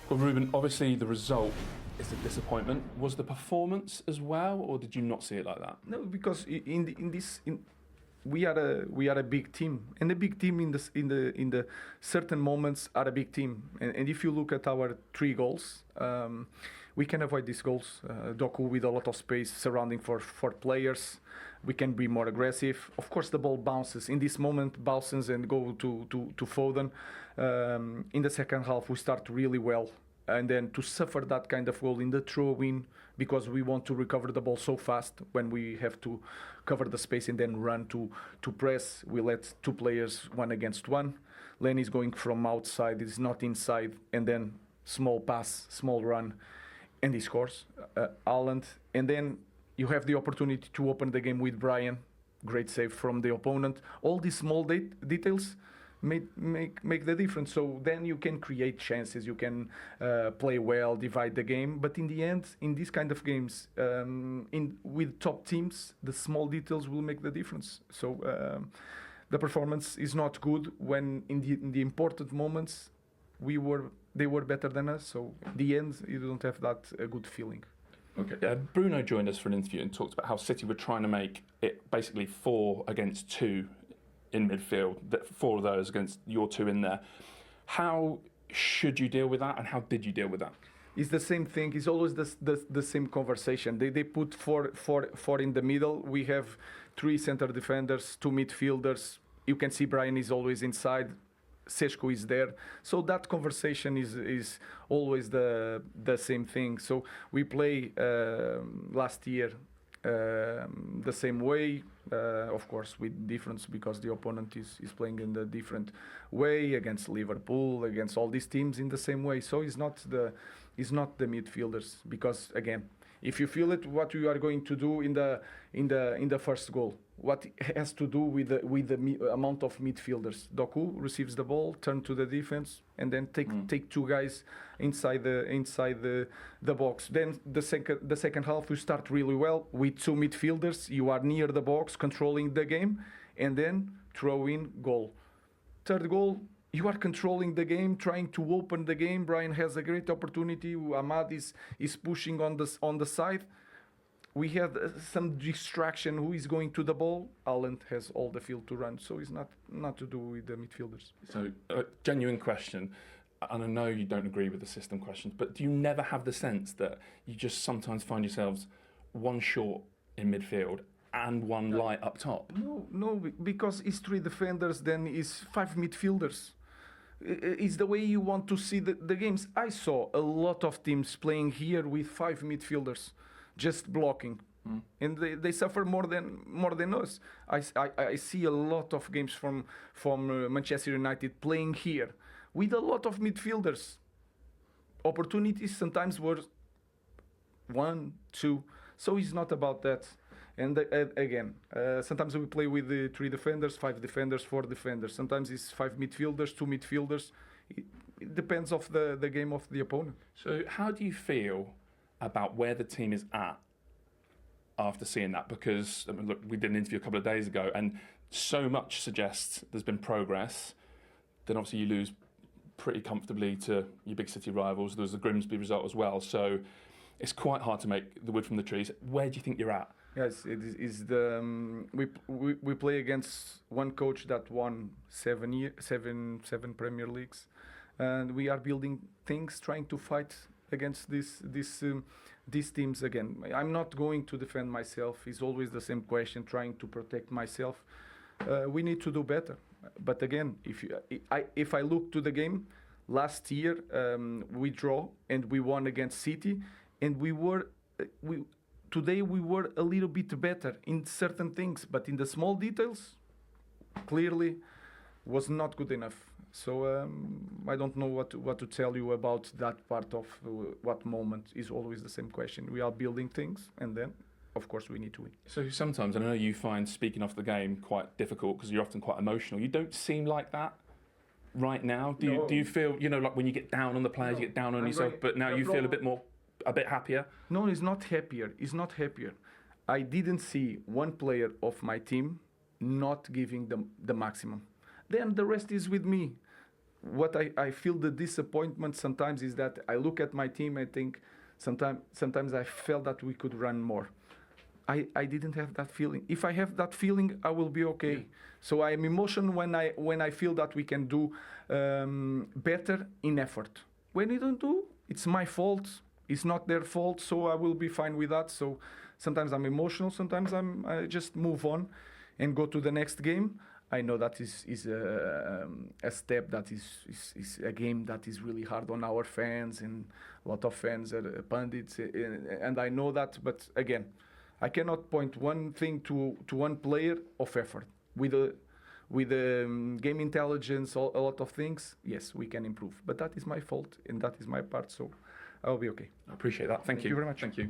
Well, Ruben, obviously the result is a disappointment. Was the performance as well, or did you not see it like that? No, because we are a big team, and a big team in the certain moments are a big team. And if you look at our 3 goals, we can avoid these goals. Doku with a lot of space surrounding for players. We can be more aggressive. Of course, the ball bounces in this moment, bounces and go to Foden. In the second half, we start really well. And then to suffer that kind of goal in the throw-in because we want to recover the ball so fast when we have to cover the space and then run to press. We let 2 players 1 against 1. Len is going from outside, is not inside, and then small pass, small run, and he scores. Haaland. And then you have the opportunity to open the game with Brian. Great save from the opponent. All these small details make the difference. So then you can create chances, you can play well, divide the game. But in the end, in these kind of games, with top teams, the small details will make the difference. So the performance is not good when in the important moments they were better than us. So in the end, you don't have that good feeling. Okay. Bruno joined us for an interview and talked about how City were trying to make it basically 4 against 2 in midfield, 4 of those against your 2 in there. How should you deal with that, and how did you deal with that? It's the same thing. It's always the same conversation. They put four in the middle. We have 3 center defenders, 2 midfielders. You can see Brian is always inside. Seshko is there. So that conversation is always the same thing. So we play last year the same way, of course with difference because the opponent is playing in a different way against Liverpool, against all these teams in the same way. So it's not the midfielders, because again, if you feel it, what you are going to do in the first goal, what has to do with the amount of midfielders. Doku receives the ball, turn to the defense, and then take 2 guys inside the box. Then the second half you start really well with 2 midfielders. You are near the box, controlling the game, and then throw in goal. Third goal, you are controlling the game, trying to open the game. Brian has a great opportunity. Ahmad is pushing on the side. We had some distraction. Who is going to the ball? Haaland has all the field to run, so it's not to do with the midfielders. So, genuine question, and I know you don't agree with the system questions, but do you never have the sense that you just sometimes find yourselves 1 short in midfield and 1 light up top? No, because it's 3 defenders, then it's 5 midfielders. It's the way you want to see the games. I saw a lot of teams playing here with 5 midfielders, just blocking, and they suffer more than us. I see a lot of games from Manchester United playing here with a lot of midfielders. Opportunities sometimes were 1, 2. So it's not about that. And again, sometimes we play with the 3 defenders, 5 defenders, 4 defenders. Sometimes it's 5 midfielders, 2 midfielders. It depends of the game of the opponent. So how do you feel about where the team is at after seeing that? Because look, we did an interview a couple of days ago, and so much suggests there's been progress. Then obviously you lose pretty comfortably to your big City rivals. There was the Grimsby result as well. So it's quite hard to make the wood from the trees. Where do you think you're at? Yes, it is we play against one coach that won 7 Premier Leagues, and we are building things, trying to fight against these teams again. I'm not going to defend myself. It's always the same question, trying to protect myself. We need to do better. But again, if I look to the game last year, we draw and we won against City, and today we were a little bit better in certain things, but in the small details, clearly was not good enough. So I don't know what to tell you about that part of what moment. Is always the same question. We are building things, and then, of course, we need to win. So sometimes, I know you find speaking off the game quite difficult because you're often quite emotional. You don't seem like that right now. Do you feel, like when you get down on the players, you get down on yourself, but now you feel a bit happier? No, it's not happier. It's not happier. I didn't see one player of my team not giving the maximum. Then the rest is with me. what I feel the disappointment sometimes is that I look at my team. I think sometimes I felt that we could run more. I didn't have that feeling. If I have that feeling, I will be okay. Yeah. So I am emotional when I feel that we can do better in effort. When we don't do, it's my fault. It's not their fault. So I will be fine with that. So sometimes I'm emotional. Sometimes I just move on and go to the next game. I know that is a step that is a game that is really hard on our fans, and a lot of fans are pundits, and I know that. But again, I cannot point one thing to one player of effort. With game intelligence, a lot of things, yes, we can improve. But that is my fault, and that is my part, so I'll be okay. I appreciate that. Thank you very much. Thank you.